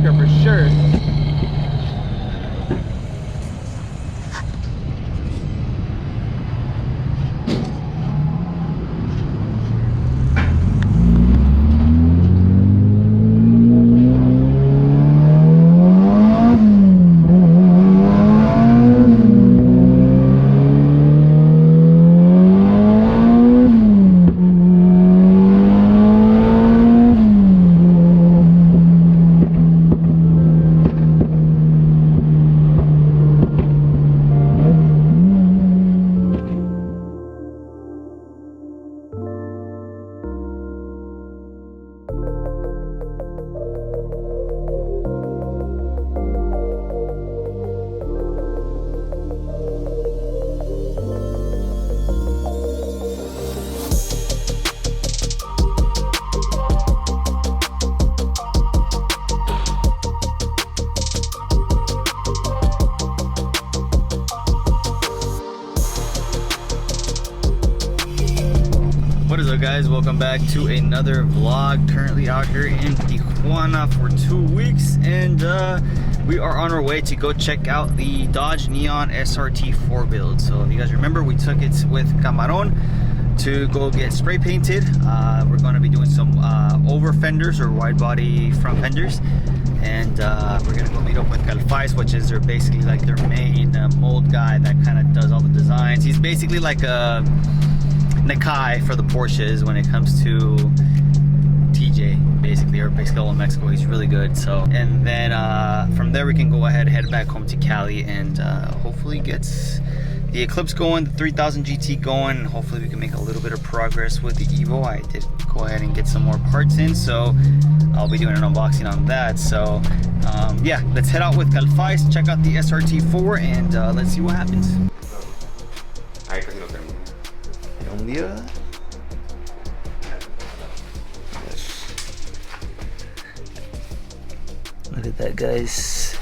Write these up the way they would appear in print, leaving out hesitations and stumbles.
quicker for sure. What is up, guys? Welcome back to another vlog. Currently out here in Tijuana for 2 weeks, and we are on our way to go check out the Dodge Neon SRT 4 build. So if you guys remember, we took it with Camarón to go get spray painted. We're going to be doing some over fenders or wide body front fenders, and we're going to go meet up with Calfais, which is basically like their main mold guy that kind of does all the designs. He's basically like a Nakai for the Porsches when it comes to TJ, basically, or basically all of Mexico. He's really good. So, and then from there we can go ahead, head back home to Cali, and hopefully get the Eclipse going, the 3000 GT going, and hopefully we can make a little bit of progress with the Evo. I did go ahead and get some more parts in, so I'll be doing an unboxing on that. So yeah, let's head out with Calfais, check out the SRT4, and let's see what happens. Look at that, guys.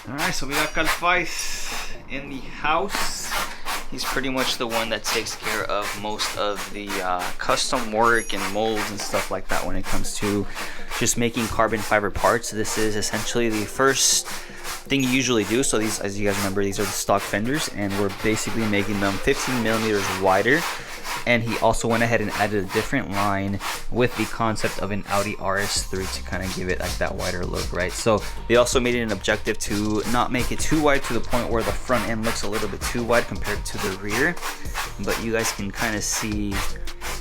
Alright, so we got Calfais in the house. He's pretty much the one that takes care of most of the custom work and molds and stuff like that when it comes to just making carbon fiber parts. This is essentially the first thing you usually do. So these, as you guys remember, these are the stock fenders, and we're basically making them 15 millimeters wider. And he also went ahead and added a different line with the concept of an Audi RS3 to kind of give it like that wider look, right? So they also made it an objective to not make it too wide to the point where the front end looks a little bit too wide compared to the rear. But you guys can kind of see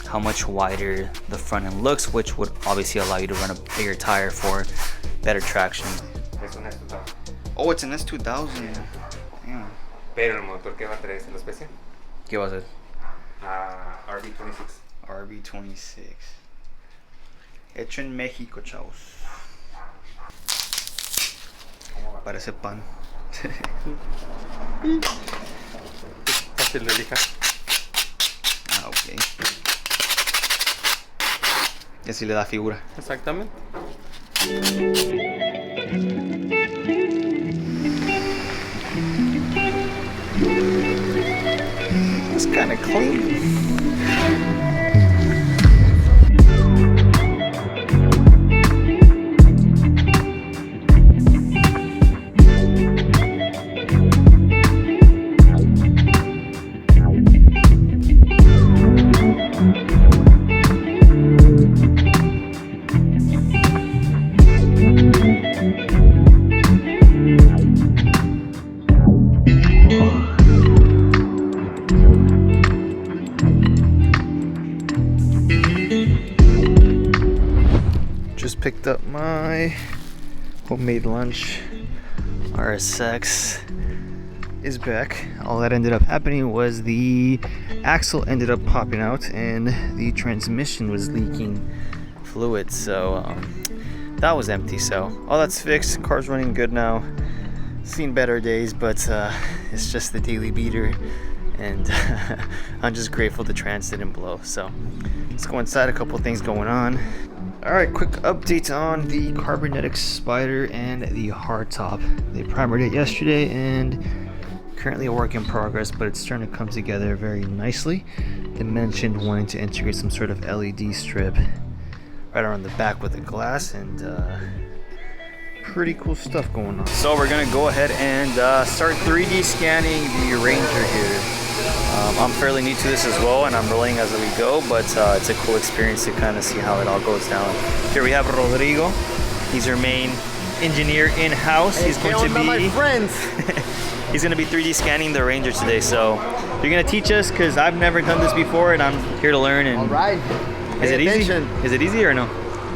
how much wider the front end looks, which would obviously allow you to run a bigger tire for better traction. Oh, it's an S2000. Damn. Pero el motor que va a traer es la especie. ¿Qué va a ser? RB26. RB26. Hecho en México, chavos. Parece pan. Fácil de lijar. Ah, ok. Y así le da figura. Exactamente. It's kind of clean. Picked up my homemade lunch. RSX is back. All that ended up happening was the axle ended up popping out and the transmission was leaking fluid, so that was empty. So all that's fixed. Car's running good now. Seen better days, but it's just the daily beater, and I'm just grateful the trans didn't blow. So let's go inside. A couple things going on. Alright, quick update on the Carbonetic Spider and the hardtop. They primered it yesterday and currently a work in progress, but it's starting to come together very nicely. They mentioned wanting to integrate some sort of LED strip right around the back with the glass, and pretty cool stuff going on. So we're gonna go ahead and start 3D scanning the Ranger here. I'm fairly new to this as well, and I'm learning as we go, but it's a cool experience to kind of see how it all goes down. Here we have Rodrigo. He's our main engineer in-house. He's going to be my friends. He's going to be 3D scanning the Ranger today. So you're going to teach us, because I've never done this before, and I'm here to learn. And All right. is it easy? Is it easy or no?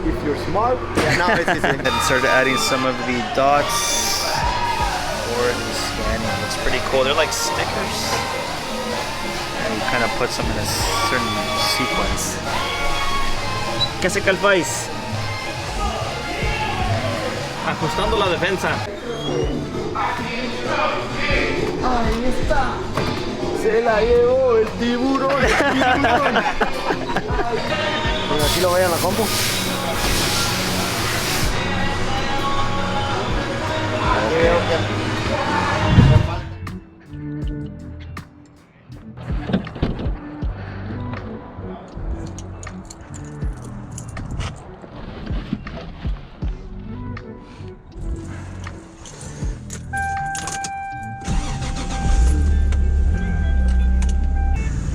If you're smart, yeah, no, it's easy. And started adding some of the dots for the scanning. Looks pretty cool. They're like stickers. And you kind of put them in a certain sequence. ¿Qué hace Calfais? Ajustando la defensa. Ahí está. Se la llevó el tiburón. Bueno, aquí lo vean la compu.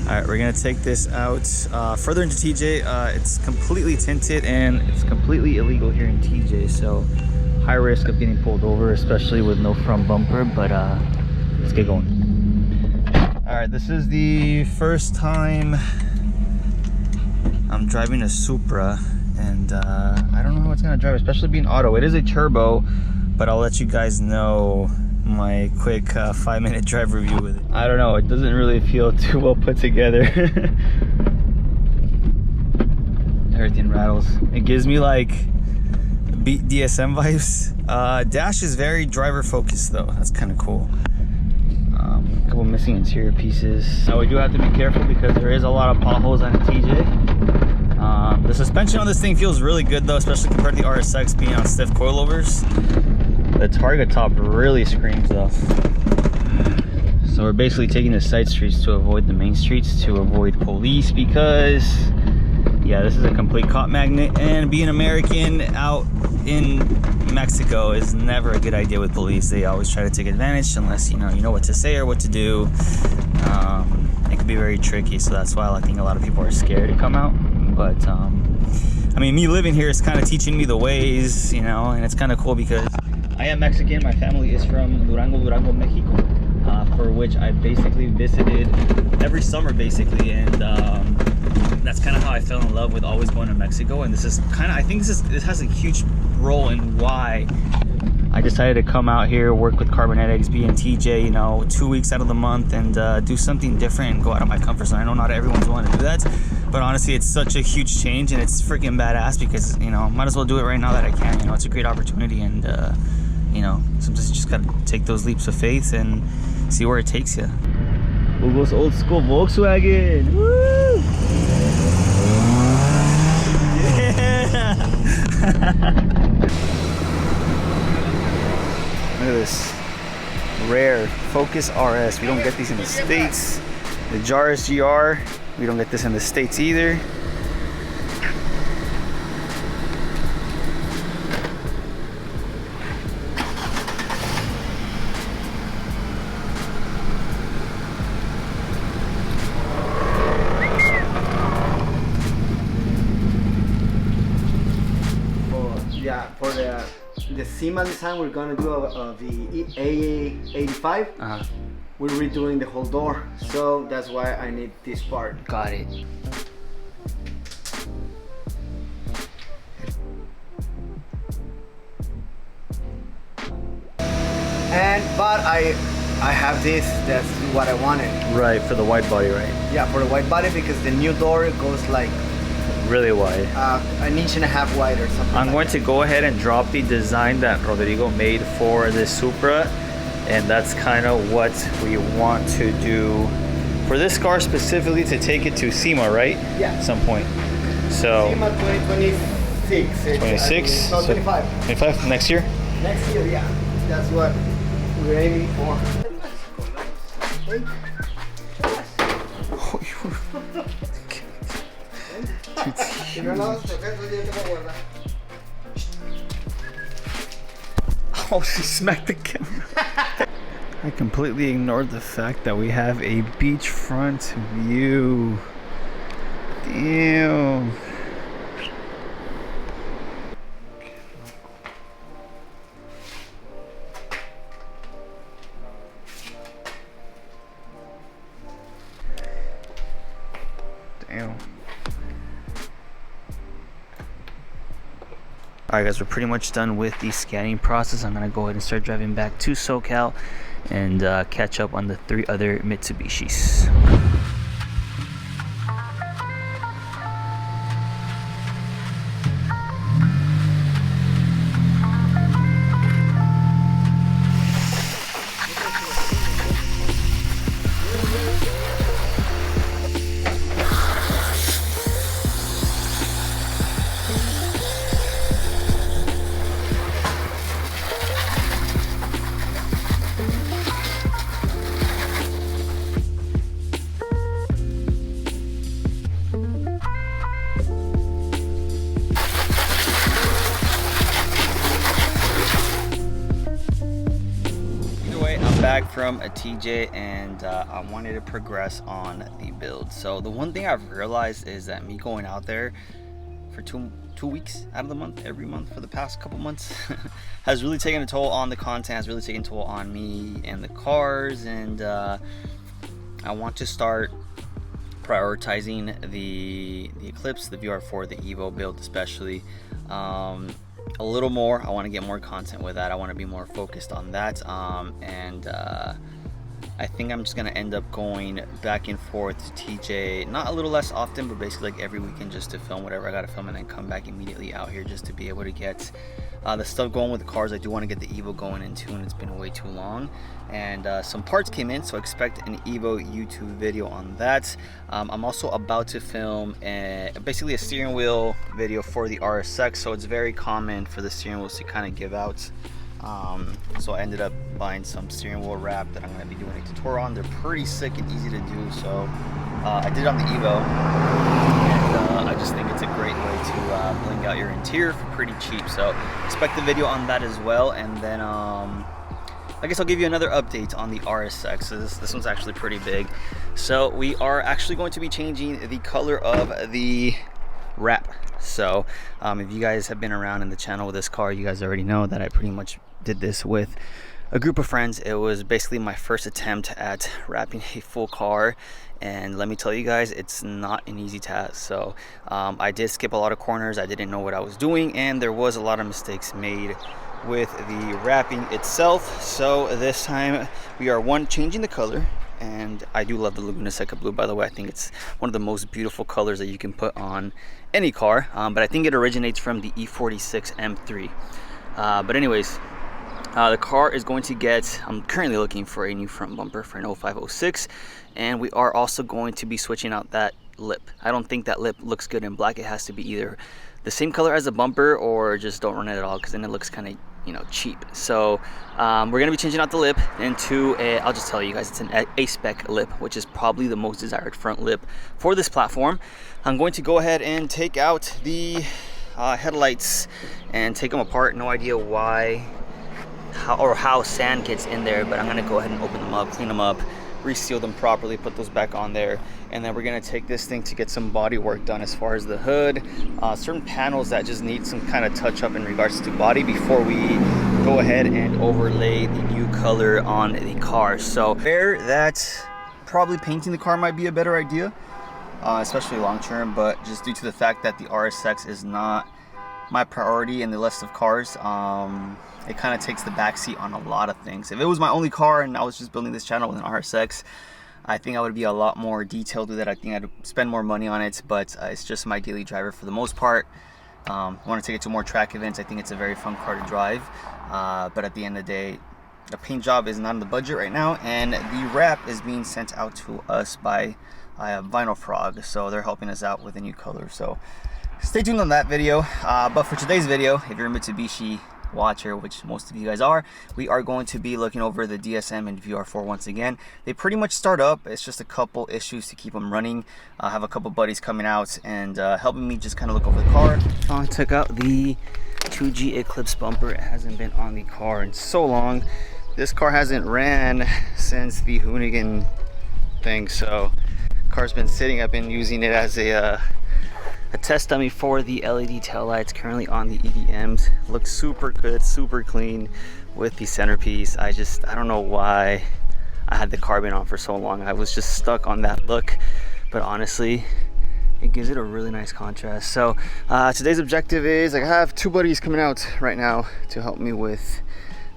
Alright, we're gonna take this out further into TJ. It's completely tinted and it's completely illegal here in TJ, so high risk of getting pulled over, especially with no front bumper, but let's get going. Alright, this is the first time I'm driving a Supra, and I don't know how it's gonna drive, especially being auto. It is a turbo, but I'll let you guys know my quick 5-minute drive review with it. I don't know, it doesn't really feel too well put together. Everything rattles. It gives me like DSM vibes. Dash is very driver focused though. That's kind of cool. A couple missing interior pieces. Now we do have to be careful because there is a lot of potholes on the TJ. The suspension on this thing feels really good though, especially compared to the RSX being on stiff coilovers. The target top really screams though. So we're basically taking the side streets to avoid the main streets, to avoid police, because yeah, this is a complete cop magnet, and being American out in Mexico is never a good idea with police. They always try to take advantage unless you know what to say or what to do. It can be very tricky, so that's why I think a lot of people are scared to come out. But I mean, me living here is kind of teaching me the ways, and it's kind of cool because I am Mexican. My family is from Durango, Mexico, for which I basically visited every summer, basically, and that's kind of how I fell in love with always going to Mexico. And this is kind of, I think this has a huge role in why I decided to come out here, work with Carbonetics, be in TJ, 2 weeks out of the month, and do something different and go out of my comfort zone. I know not everyone's willing to do that, but honestly, it's such a huge change, and it's freaking badass because, might as well do it right now that I can. It's a great opportunity, and sometimes you just gotta take those leaps of faith and see where it takes you. Hugo's old school Volkswagen. Woo! Yeah! Look at this rare Focus RS. We don't get these in the States. The Jaris GR, we don't get this in the States either. For the SEMA design, we're gonna do the A85. We're redoing the whole door, so that's why I need this part. Got it. But I have this. That's what I wanted. Right, for the wide body, right? Yeah, for the wide body, because the new door goes like really wide. 1.5 inches wide or something. I'm going to go ahead and drop the design that Rodrigo made for the Supra, and that's kind of what we want to do for this car specifically, to take it to SEMA, right? Yeah. At some point. So SEMA 2026. 26? No, So 25. 25 next year? Next year, yeah. That's what we're aiming for. Oh, she smacked the camera. I completely ignored the fact that we have a beachfront view. Damn. Damn. Alright guys, we're pretty much done with the scanning process. I'm gonna go ahead and start driving back to SoCal and catch up on the 3 other Mitsubishis. Back from a TJ, and I wanted to progress on the build. So the one thing I've realized is that me going out there for two weeks out of the month, every month for the past couple months, has really taken a toll on the content, has really taken a toll on me and the cars, and I want to start prioritizing the Eclipse, the VR4, the Evo build especially, a little more. I want to get more content with that. I want to be more focused on that, and I think I'm just gonna end up going back and forth to TJ, not a little less often, but basically like every weekend, just to film whatever I gotta film and then come back immediately out here just to be able to get the stuff going with the cars. I do want to get the Evo going in too, and it's been way too long, and some parts came in, so expect an Evo YouTube video on that. I'm also about to film basically a steering wheel video for the RSX, so it's very common for the steering wheels to kind of give out. So I ended up buying some steering wheel wrap that I'm going to be doing a tutorial on. They're pretty sick and easy to do, so I did it on the Evo, and I just think it's a great way to bling out your interior for pretty cheap. So expect the video on that as well, and then I guess I'll give you another update on the RSX. This one's actually pretty big. So we are actually going to be changing the color of the wrap. So if you guys have been around in the channel with this car, you guys already know that I pretty much did this with a group of friends. It was basically my first attempt at wrapping a full car, and let me tell you guys, it's not an easy task. So I did skip a lot of corners. I didn't know what I was doing, and there was a lot of mistakes made with the wrapping itself. So this time we are changing the color, and I do love the Laguna Seca blue, by the way. I think it's one of the most beautiful colors that you can put on any car, but I think it originates from the E46 M3. But anyways, the car is going to get, I'm currently looking for a new front bumper for an 0506, and we are also going to be switching out that lip. I don't think that lip looks good in black. It has to be either the same color as the bumper, or just don't run it at all, because then it looks kind of, you know, cheap. So we're gonna be changing out the lip into I'll just tell you guys, it's an A-spec lip, which is probably the most desired front lip for this platform. I'm going to go ahead and take out the headlights and take them apart. No idea why, how sand gets in there, but I'm gonna go ahead and open them up, clean them up, reseal them properly, put those back on there, and then we're gonna take this thing to get some body work done as far as the hood, certain panels that just need some kind of touch up in regards to body before we go ahead and overlay the new color on the car. So that probably painting the car might be a better idea, especially long term, but just due to the fact that the RSX is not my priority in the list of cars, it kind of takes the backseat on a lot of things. If it was my only car and I was just building this channel with an RSX, I think I would be a lot more detailed with it. I think I'd spend more money on it, but it's just my daily driver for the most part. I want to take it to more track events. I think it's a very fun car to drive, but at the end of the day, the paint job is not in the budget right now, and the wrap is being sent out to us by Vinyl Frog, so they're helping us out with a new color. So stay tuned on that video, but for today's video, if you're a Mitsubishi watcher, which most of you guys are, we are going to be looking over the DSM and VR4 once again. They pretty much start up. It's just a couple issues to keep them running. I have a couple buddies coming out and helping me just kind of look over the car. I took out the 2G Eclipse bumper. It hasn't been on the car in so long. This car hasn't ran since the Hoonigan thing, so car's been sitting. I've been using it as a test dummy for the LED taillights. Currently on the EDMs. Looks super good, super clean with the centerpiece. I don't know why I had the carbon on for so long. I was just stuck on that look, but honestly, it gives it a really nice contrast. So today's objective is I have two buddies coming out right now to help me with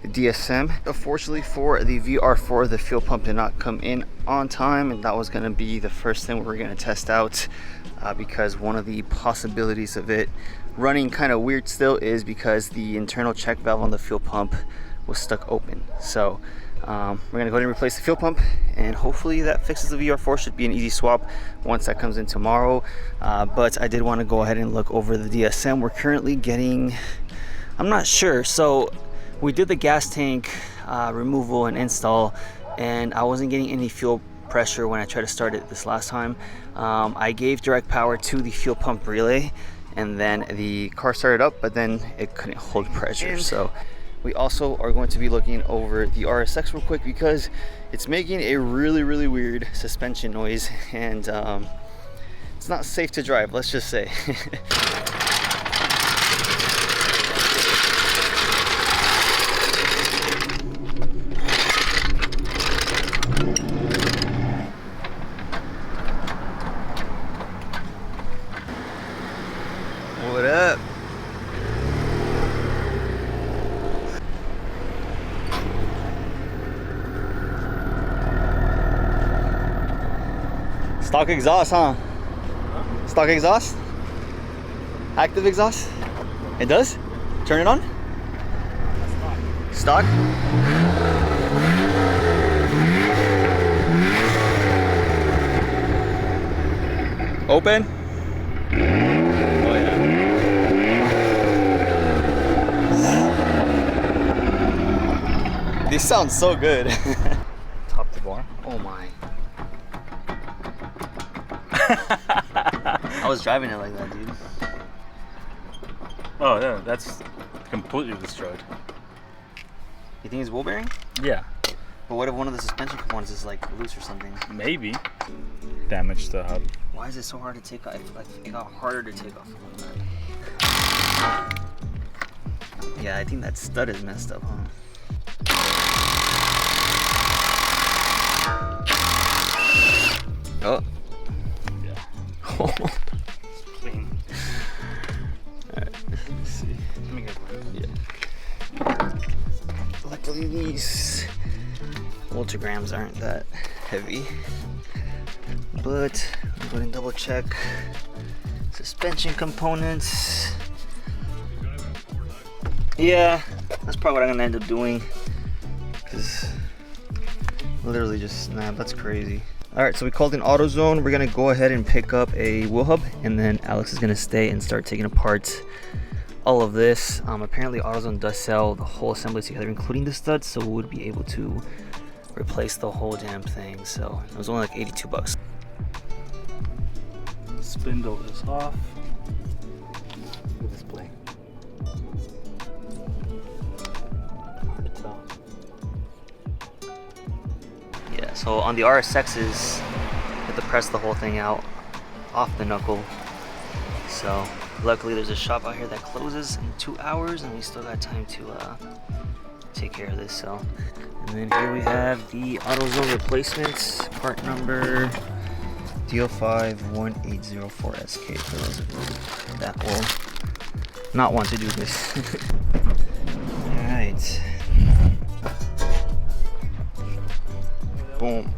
the DSM. Unfortunately for the VR4, the fuel pump did not come in on time, and that was going to be the first thing we were going to test out because one of the possibilities of it running kind of weird still is because the internal check valve on the fuel pump was stuck open. So we're gonna go ahead and replace the fuel pump, and hopefully that fixes the VR4. Should be an easy swap once that comes in tomorrow. But I did want to go ahead and look over the DSM. We're currently getting, I'm not sure. So we did the gas tank removal and install, and I wasn't getting any fuel pressure when I tried to start it this last time. I gave direct power to the fuel pump relay, and then the car started up, but then it couldn't hold pressure. So we also are going to be looking over the RSX real quick because it's making a really weird suspension noise, and it's not safe to drive, let's just say. What up? Stock exhaust, huh? Stock exhaust? Active exhaust? It does? Turn it on? Stock? Open? Oh yeah. These sound so good. Top to bar. Oh my. I was driving it like that, dude. Oh yeah, that's completely destroyed. You think it's wheel bearing? Yeah. But what if one of the suspension components is like loose or something? Maybe. Damage the hub. Why is it so hard to take off? Like, it got harder to take off. Yeah, I think that stud is messed up, huh? Oh. Yeah. Clean. Alright, let's see. Let me get one. Yeah. Luckily these multigrams aren't that heavy. But I'm going to double check suspension components. Yeah, that's probably what I'm gonna end up doing, because literally just snapped. That's crazy. All right, so we called in AutoZone. We're gonna go ahead and pick up a wheel hub, and then Alex is gonna stay and start taking apart all of this. Apparently AutoZone does sell the whole assembly together, including the studs, so we would be able to replace the whole damn thing. So it was only like 82 bucks. Spindle is off. Look at this plate. Hard to tell. Yeah, so on the RSXs, you have to press the whole thing out off the knuckle. So luckily there's a shop out here that closes in 2 hours, and we still got time to take care of this. So, and then here we have the AutoZone replacements, part number DO51804SK for those of you that will not want to do this. Alright. Boom.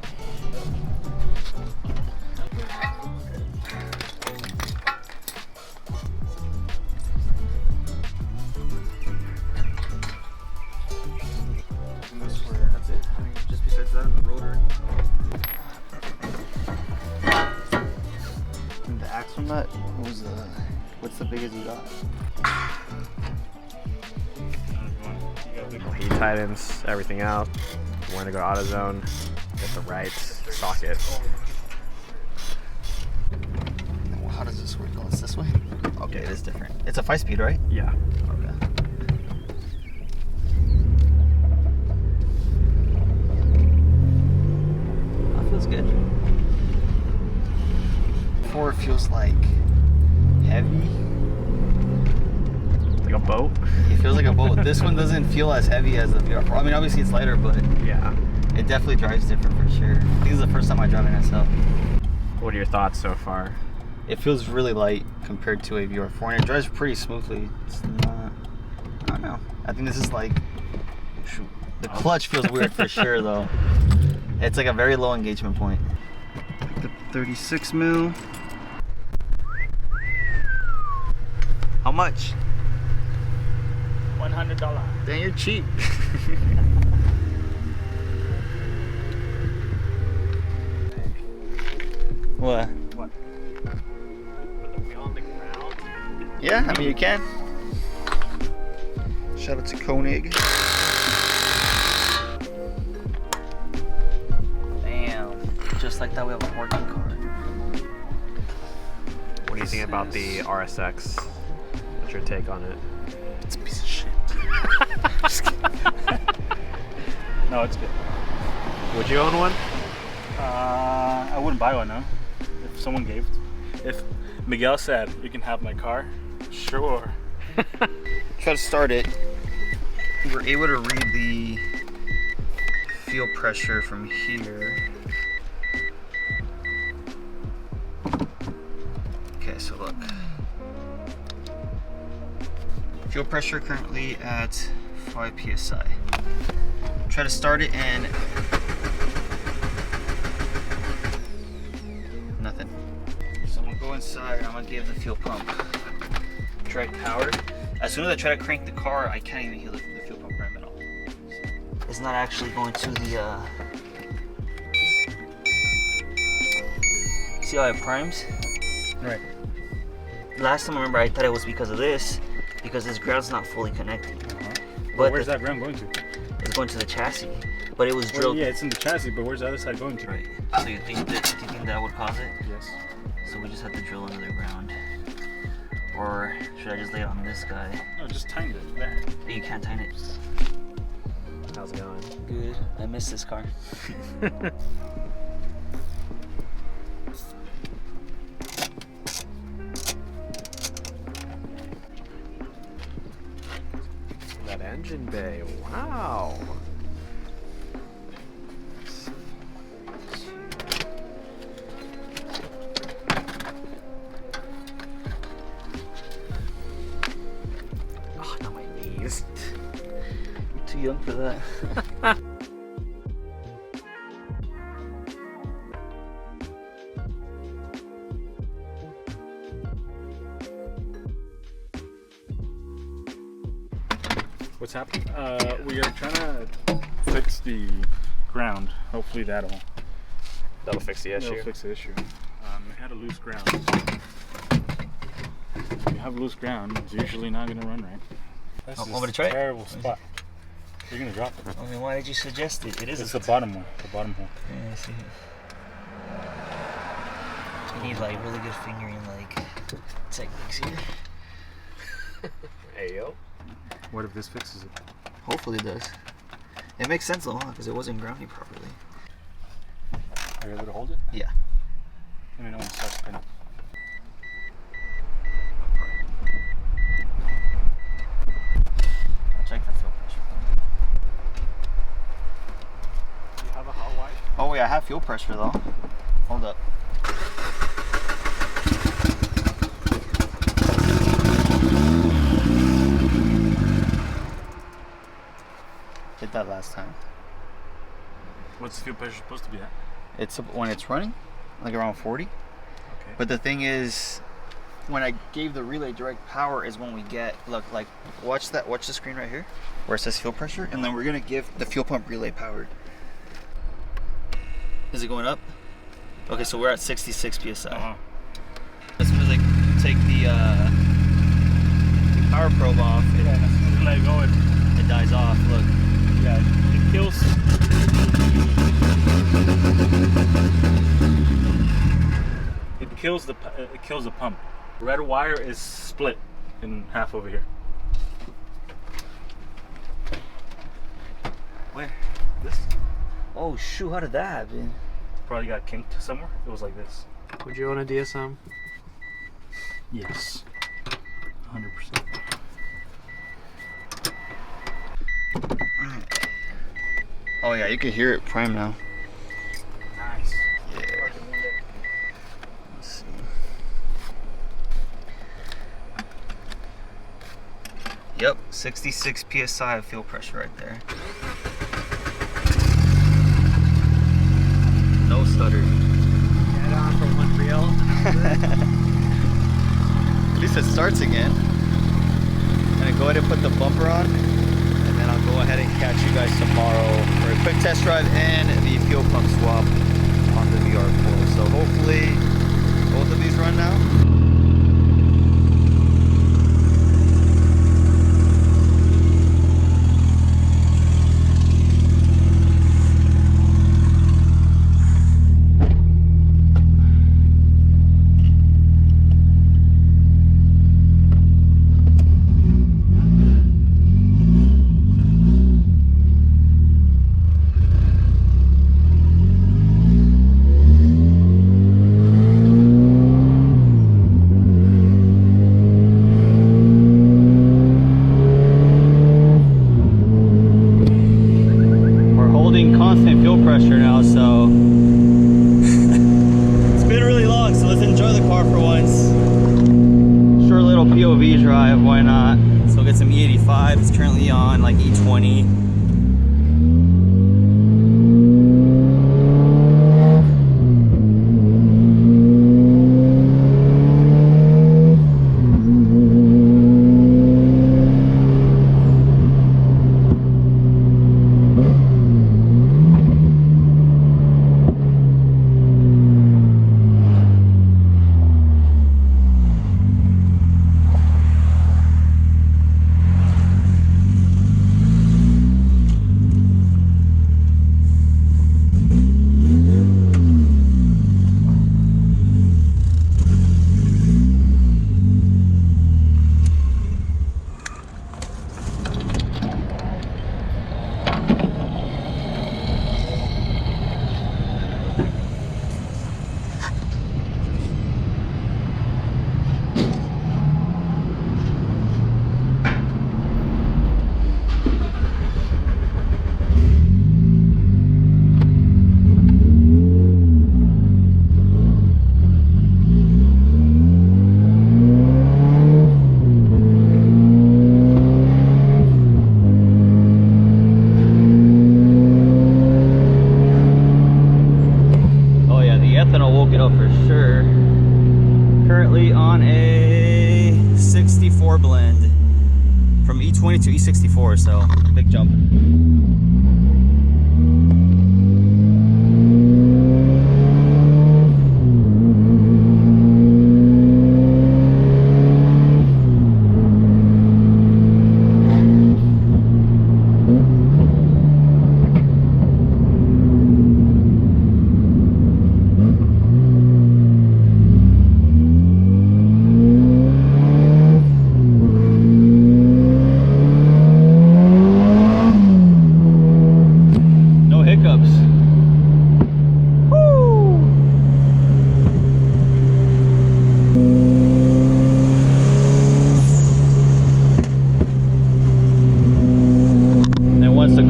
That's it. I mean, just besides that, and the rotor. And the axle nut was what's the biggest you got? He tightens everything out. You want to go to AutoZone, get the right socket. How does this work? Oh, it's this way? Okay, it is different. It's a 5-speed, right? Yeah. Okay. feels like heavy. Like a boat? It feels like a boat. This one doesn't feel as heavy as the VR4. I mean, obviously it's lighter, but Yeah. it definitely drives different for sure. I think this is the first time I drive it myself. What are your thoughts so far? It feels really light compared to a VR4, and it drives pretty smoothly. It's not, I don't know. I think this is like, shoot. The clutch feels weird for sure though. It's like a very low engagement point. The 36 mil. How much? $100. Dang, you're cheap. What? What? Put the wheel on the ground? Yeah, I mean you can. Shout out to Koenig. Damn. Just like that we have a working car. What do you think about the RSX? What's your take on it? It's a piece of shit. No, it's good. Would you own one? I wouldn't buy one, no. If someone gave it. If Miguel said, you can have my car, sure. Try to start it. We're able to read the fuel pressure from here. Okay, so look. Fuel pressure currently at 5 psi. Try to start it and nothing. So I'm gonna go inside and I'm gonna give the fuel pump direct power. As soon as I try to crank the car, I can't even hear the fuel pump prime at all. It's not actually going to the see how it primes? Right. Last time I remember I thought it was because of this, because this ground's not fully connected. But where's that ground going to? It's going to the chassis. But it was Well, drilled. yeah, it's in the chassis, but where's the other side going to? Right. So you think that would cause it? Yes. So we just have to drill another ground. Or should I just lay it on this guy? No, just tighten it there. You can't tighten it. How's it going? Good. I miss this car. That engine bay, wow. Oh, not my knees. I'm too young for that. What's happening? We are trying to fix the ground. Hopefully that'll Fix the issue. fix the issue. We had a loose ground. If you have loose ground, it's usually not going to run right. This Want is me to try a it? terrible spot. You're going to drop it. I mean, why did you suggest it? It is It's the bottom one, the bottom hole. Yeah, I see it. You need like really good fingering like techniques here. Hey, yo. What if this fixes it? Hopefully it does. It makes sense though, because it wasn't grounding properly. Are you able to hold it? Yeah. Let me know when it starts spinning. I'll check the fuel pressure. Do you have a hot wipe? Oh wait, I have fuel pressure though. Hold up. Hit that last time. What's the fuel pressure supposed to be at? It's when it's running, like around 40. Okay. But the thing is, when I gave the relay direct power is when we get, look, like, watch the screen right here, where it says fuel pressure, and then we're gonna give the fuel pump relay power. Is it going up? Okay, so we're at 66 psi. As soon as I take the power probe off, Yeah, and as soon as you let it go, it dies off. Look. yeah, it kills. It kills the pump. Red wire is split in half over here. Where? This Oh shoot! How did that happen? probably got kinked somewhere. It was like this. Would you own a DSM? Yes. 100%. Oh yeah, you can hear it prime now. Nice. Yeah. Let's see. Yep, 66 psi of fuel pressure right there. No stutter. Get on for one reel. At least it starts again. I'm gonna go ahead and put the bumper on, and then I'll go ahead and catch you guys tomorrow for a quick test drive and the fuel pump swap on the VR4. So hopefully both of these run now. Constant fuel pressure now, so it's been really long, so let's enjoy the car for once. Short little POV drive, why not? So we'll get some E85. It's currently on like E20. Blend from E20 to E64, so big jump.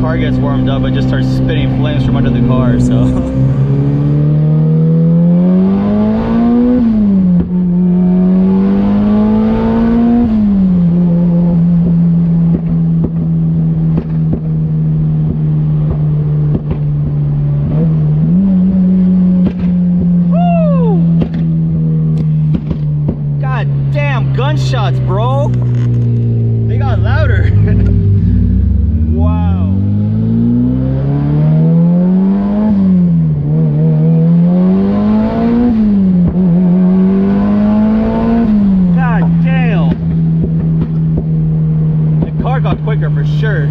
Car gets warmed up, it just starts spitting flames from under the car, so woo! God damn gunshots, bro! They got louder. Wow. Quicker for sure.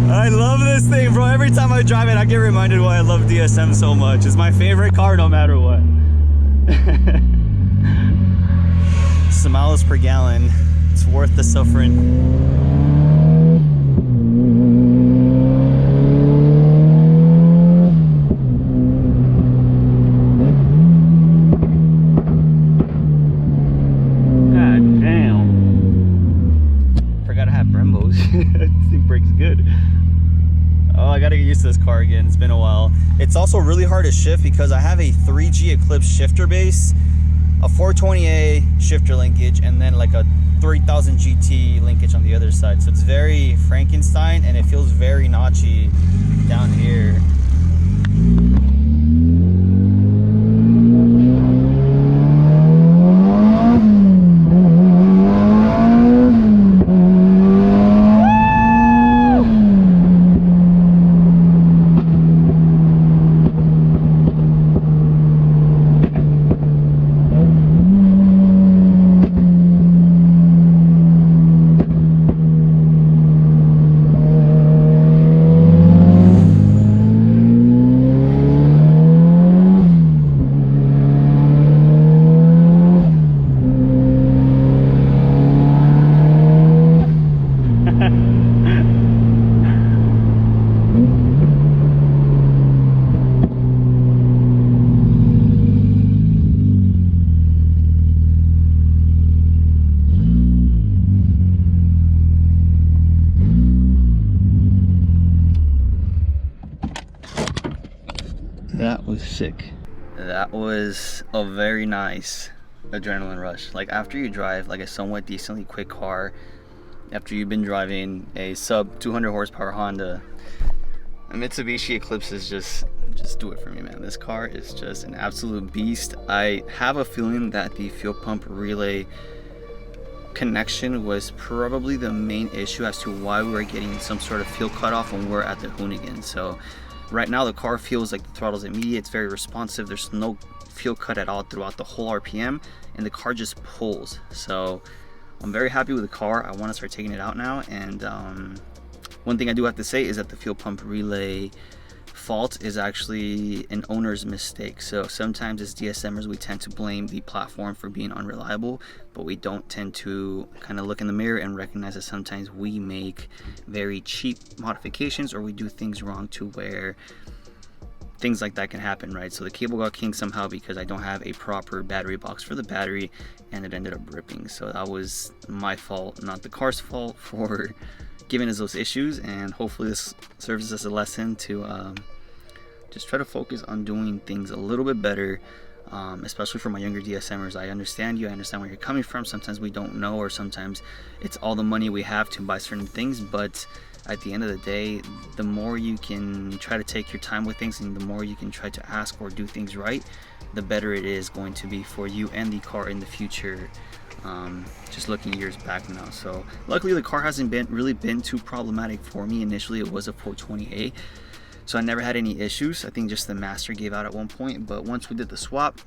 I love this thing, bro. Every time I drive it, I get reminded why I love DSM so much. It's my favorite car no matter what. Some miles per gallon. It's worth the suffering. used to this car again. It's been a while. It's also really hard to shift because I have a 3G Eclipse shifter base, a 420A shifter linkage, and then like a 3000 GT linkage on the other side. So it's very Frankenstein, and it feels very notchy down here. That was sick. That was a very nice adrenaline rush. Like after you drive like a somewhat decently quick car, after you've been driving a sub 200 horsepower Honda, a Mitsubishi Eclipse is just do it for me, man. This car is just an absolute beast. I have a feeling that the fuel pump relay connection was probably the main issue as to why we were getting some sort of fuel cutoff when we're at the Hoonigan. So right now the car feels like the throttle's immediate, it's very responsive, there's no fuel cut at all throughout the whole RPM, and the car just pulls. So I'm very happy with the car. I want to start taking it out now, and one thing I do have to say is that the fuel pump relay fault is actually an owner's mistake. So sometimes as DSMers we tend to blame the platform for being unreliable, but we don't tend to kind of look in the mirror and recognize that sometimes we make very cheap modifications or we do things wrong to where things like that can happen, right? So the cable got kinked somehow because I don't have a proper battery box for the battery, and it ended up ripping. So that was my fault, not the car's fault, for giving us those issues. And hopefully this serves as a lesson to just try to focus on doing things a little bit better, especially for my younger DSMers. I understand you, I understand where you're coming from. Sometimes we don't know, or sometimes it's all the money we have to buy certain things, but at the end of the day, the more you can try to take your time with things and the more you can try to ask or do things right, the better it is going to be for you and the car in the future. Just looking years back now. So luckily the car hasn't really been too problematic for me. Initially it was a 420A, so I never had any issues. I think just the master gave out at one point, but once we did the swap,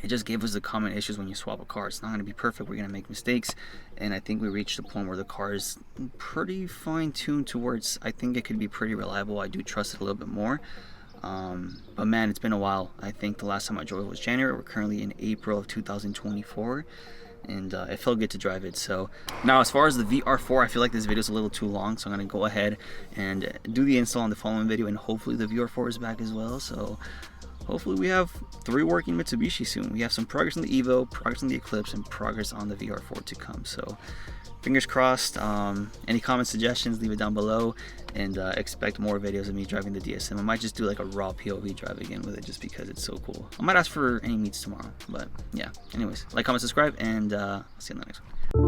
it just gave us the common issues when you swap a car. It's not going to be perfect, we're going to make mistakes, and I think we reached the point where the car is pretty fine-tuned towards, I think it could be pretty reliable. I do trust it a little bit more, but man, it's been a while. I think the last time I drove it was January. We're currently in April of 2024, and it felt good to drive it. So now as far as the VR4, I feel like this video is a little too long, so I'm going to go ahead and do the install on the following video, and hopefully the VR4 is back as well. So hopefully we have 3 working Mitsubishi soon. We have some progress on the Evo, progress on the Eclipse, and progress on the VR4 to come. So fingers crossed. Any comments, suggestions, leave it down below, and expect more videos of me driving the DSM. I might just do like a raw POV drive again with it just because it's so cool. I might ask for any meets tomorrow, but yeah. Anyways, like, comment, subscribe, and I'll see you in the next one.